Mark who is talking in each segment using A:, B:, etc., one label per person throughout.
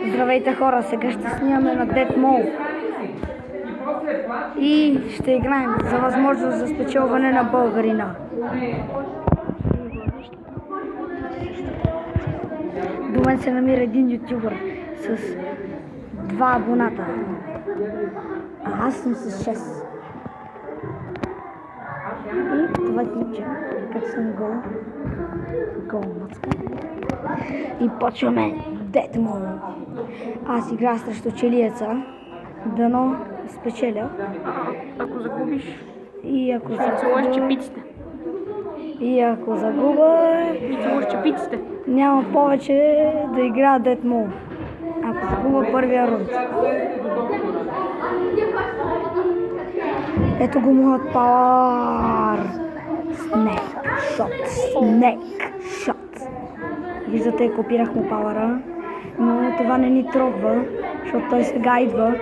A: Здравейте хора, сега ще снимаме на Dead Mall и ще играем за възможност за спечелване на българина. До мен се намира един ютубър с 2 абоната, а аз съм с 6. И това е клипче, как съм гол мацка. И почваме Dead Mall. Аз играя срещу челиеца, дано спечеля.
B: Ако загубиш,
A: И ако
B: целуваш чепиците.
A: загубя,
B: Целуваш чепиците.
A: няма повече да играя Dead Mall. Ако загубя първия рунд. Ето го моят пауър. Snake Shot. Виждате, копирах му пауъра, но това не ни трогва, защото той сега идва,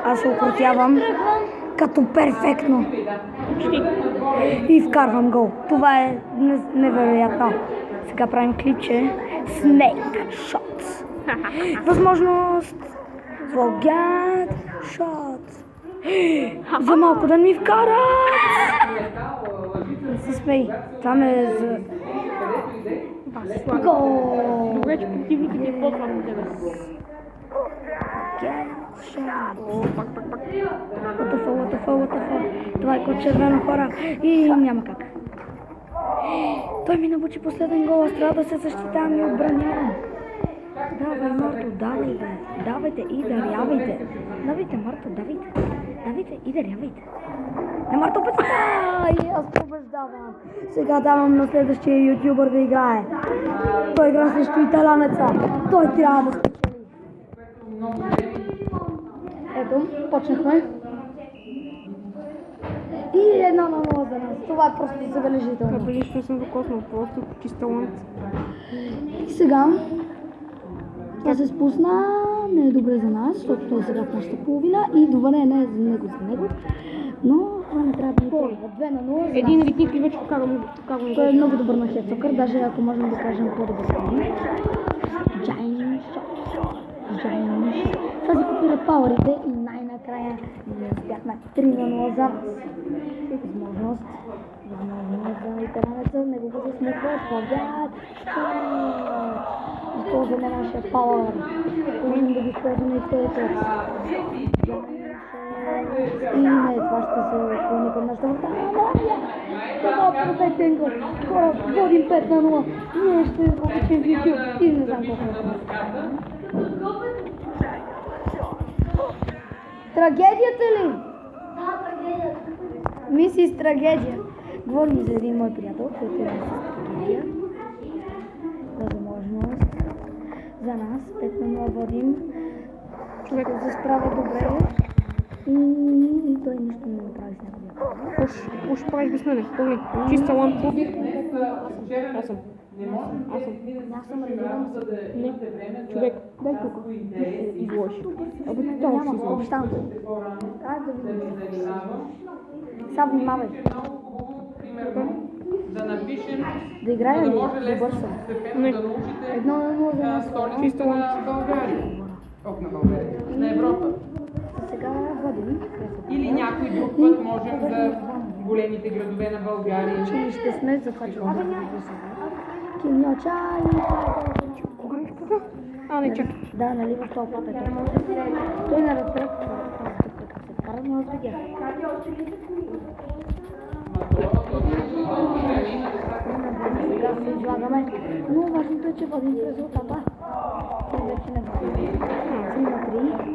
A: аз се укротявам като перфектно и вкарвам гол. Това е невероятно. Сега правим клипче Snake Shot. Възможност Вългят Shot. За малко да ми вкарат! Не се смей. Това ме е за... Гол!
B: Добре, че противникът ти е по-слаб от тебе. Пак.
A: What the fuck. Това е код червено, хора. И няма как. Той ми набучи последен гол. Аз трябва да се защитавам и отбранявам. Давай, Марто, давай, бе. Давайте и дарявайте. Давайте, Марто, давайте. Давайте и дарявайте. Не, Марто, и аз побеждавам. Сега давам на следващия ютубър да играе. Той игра срещу италянеца. Той трябва да спечели. Ето, почнахме. И 1-0 за нас. Това е просто забележително.
B: Абе, нищо не съм докоснал, просто чист талант.
A: И сега тя се спусна, не е добре за нас, защото той е сега в нашата половина и добре не е за него, но това не трябва да ни тръгва. 2-0 за
B: Един
A: нас.
B: ритник и вече покарвам.
A: Той е много добър на хедсокър, даже ако можем да кажем по-добър стане. Giant Shot. Тази копира пауърите и най-накрая ние успяхме 3-0 за нас. Възможност за италянеца, него го засмуква, Вългят. Използваме нашия пауър. Можем да го използваме и в този път. И не, това ще се клони към нашата врата. Това е перфектен гол. Хора, водим 5-0. Ние ще го качим в YouTube и не знам колко е. Трагедията ли?
C: Да, трагедията.
A: Миси с трагедия. Говорим за един мой приятел, който е с трагедия. Възможност за нас. 5-0 водим. Човек се справя добре. И той нищо не направи с неговия.
B: Уж правиш без мене. Помни, чист талант. Аз съм.
A: Аз съм разбирам.
B: Не, човек, дай тук. Изложи. Абе, ти там си изложи.
A: Обещавам се. Как да видим? Сега внимавай.
D: Да напишем,
A: Да играя ли?
D: може лесно
A: Добър съм.
D: постепенно да научите
A: 1-0 за нас.
D: столицата на България. На България. На Европа.
A: Сега водим.
D: Или някой друг път можем за големите градове на България.
A: Че ще сме за това, че Киньоча и
B: Кога е тук? А, не, чакай.
A: да, нали в този път е той не разбра тази стъпка как се вкара, но аз видях. Сега се излагаме, но важното е, че водим с резултата. Той вече не води. Има 3.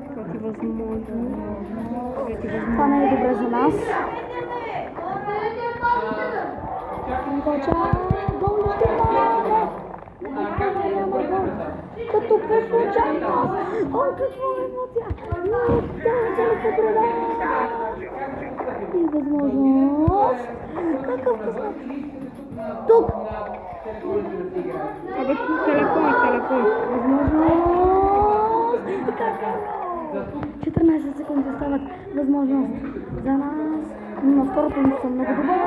B: Това ти възможно.
A: Това не е добре за нас. Киньоча, гол ли ще има? Като какво очаква? О, какво емоция! И възможност! Какъв късмет! Тук!
B: Абе, телефон.
A: Възможност! 14 секунди остават. Възможност за нас. На второто ми съм много добър.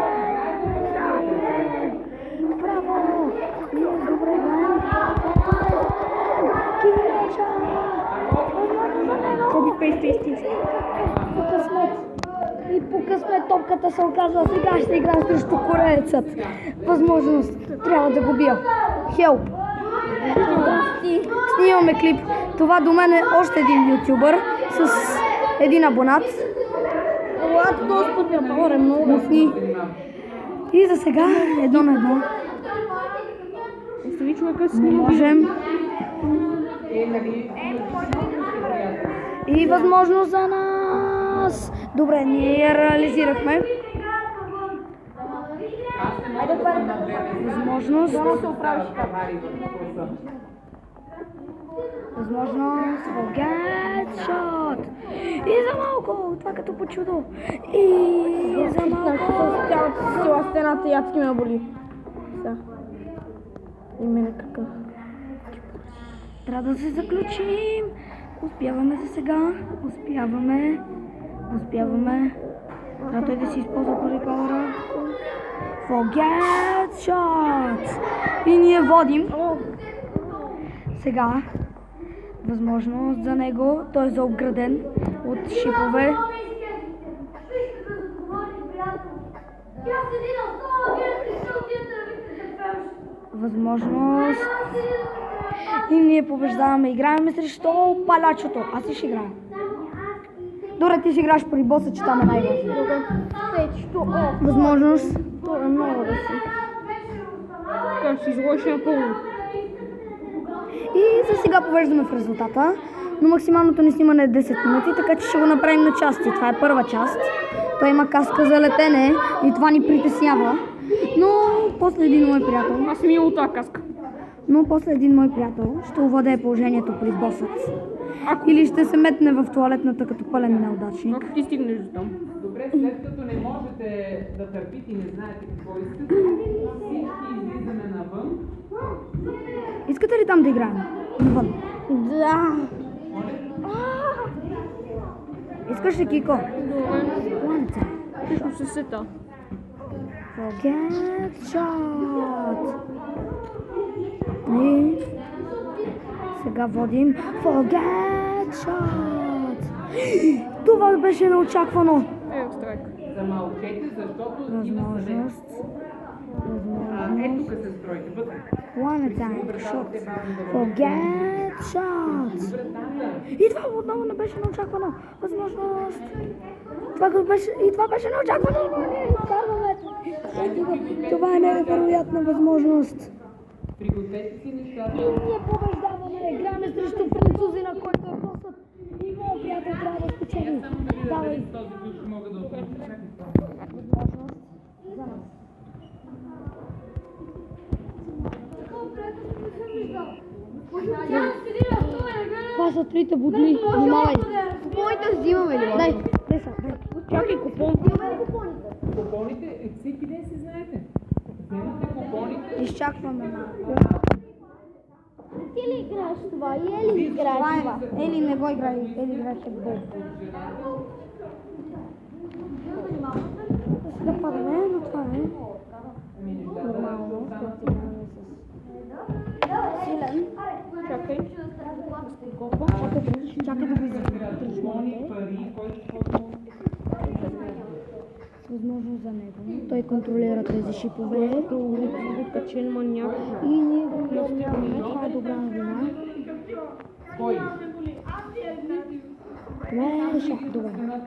A: Браво!
B: истински.
A: По късмет. И по късмет топката се оказва. Сега ще играм срещу кореецът. Възможност. Трябва да го бия. Хелп. Здрасти. Снимаме клип. Това до мен е още един ютубър с един абонат. Лад Господ ми отворе много мощни. И за сега едно на едно.
B: Остави човека
A: Не
B: снима.
A: можем.
D: Нали,
A: И възможност за нас. Добре, ние я реализирахме.
D: айде това е
A: Възможност.
D: се оправиш кавари в класа.
A: Възможност. Forget shot. И за малко. Това като по чудо. И за малко.
B: Цяла стената ядски ме боли. Да. И мене какъв.
A: Трябва да се заключим. Успяваме за сега. Успяваме. Трябва той да си използва първи пауъра. Forget shot. И ние водим. Сега. Възможност за него. Той е заобграден от шипове. Възможност. И ние побеждаваме. Играем срещу палачото. Аз ще играя. Добре, ти ще играеш при боса, че там е най-важно. Възможност.
B: Това е много да си. Как си изложиш напълно.
A: И за сега повеждаме в резултата. Но максималното ни снимане е 10 минути, така че ще го направим на части. Това е първа част. Той има каска за летене и това ни притеснява. Но после един мой приятел.
B: Аз съм имал тази каска.
A: Ще овладее положението при босът. Или ще се метне в тоалетната като пълен неудачник.
B: Ако ти стигнеш до там.
D: Добре, след като не можете да търпите и не знаете какво искате, всички излизаме навън.
A: Искате ли там да играем? Навън.
B: Да.
A: Искаш ли, Кико?
B: Добре.
A: Ланца.
B: Точно се сета.
A: Forget shot. И сега водим Forget shot. Това беше неочаквано.
B: Страйк.
D: Замълчете, защото има съвет.
A: Възможност.
D: Ето тук се строите вътре.
A: One time shot. Forget shot. И това отново не беше неочаквано. Възможност. И това беше неочаквано. Ние изкарваме. Това е невероятна възможност.
D: Пригответе си нещата.
A: И ние побеждаваме. Играме срещу французи, на който е босът. И моят приятел трябва да спечели. Давай.
D: С този ключ мога да отворя.
A: Възможност за нас. Това са трите бодли. Внимавай.
C: Купоните взимаме ли?
A: Дай са.
B: Чакай, купон.
D: Купоните, всеки ден си знаете. Вземате купоните.
A: Изчакваме малко.
C: Ти ли играеш това? И Ели играе това?
A: Ели не го играе. Ели играе футбол. Да падаме, но това е нормално. Силен.
B: Чакай.
A: Чакай да го изиграе.
D: Купони, пари, който
A: Възможно за него. Той контролира тези шипове.
B: Качен маняк.
A: И ние го изиграваме. Това е добра новина.
D: Кой?
A: Това е шах.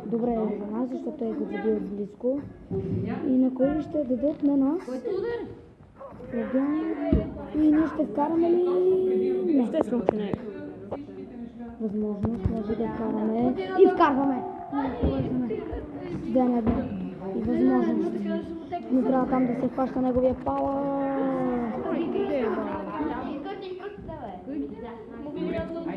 A: Добре е за нас, защото той го заби от близко. И на кой ще дадат на нас? И ние ще вкараме ли? Не.
B: Естествено, че не.
A: Възможност може да вкараме. И вкарваме! Две на едно. И възможност. Не трябва там да се хваща неговия пауър.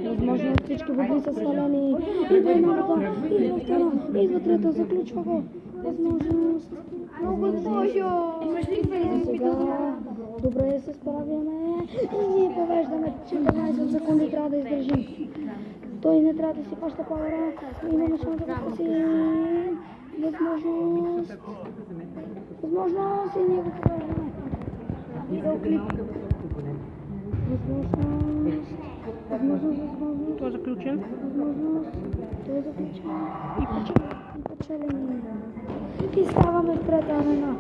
A: Възможно всички води са свалени. Идва едната, идва втора, идва трета, заключва го. Възможност. Сега добре се справяме и ние повеждаме. 14 секунди трябва да издържим. Той не трябва да си хваща пауъра. Имаме шанс да го спасим. Възможност. Възможност и ние го повеждаме. Видеоклип. Възможност.
B: Това е заключен.
A: Той е заключен. И печелим. И ставаме в трета арена.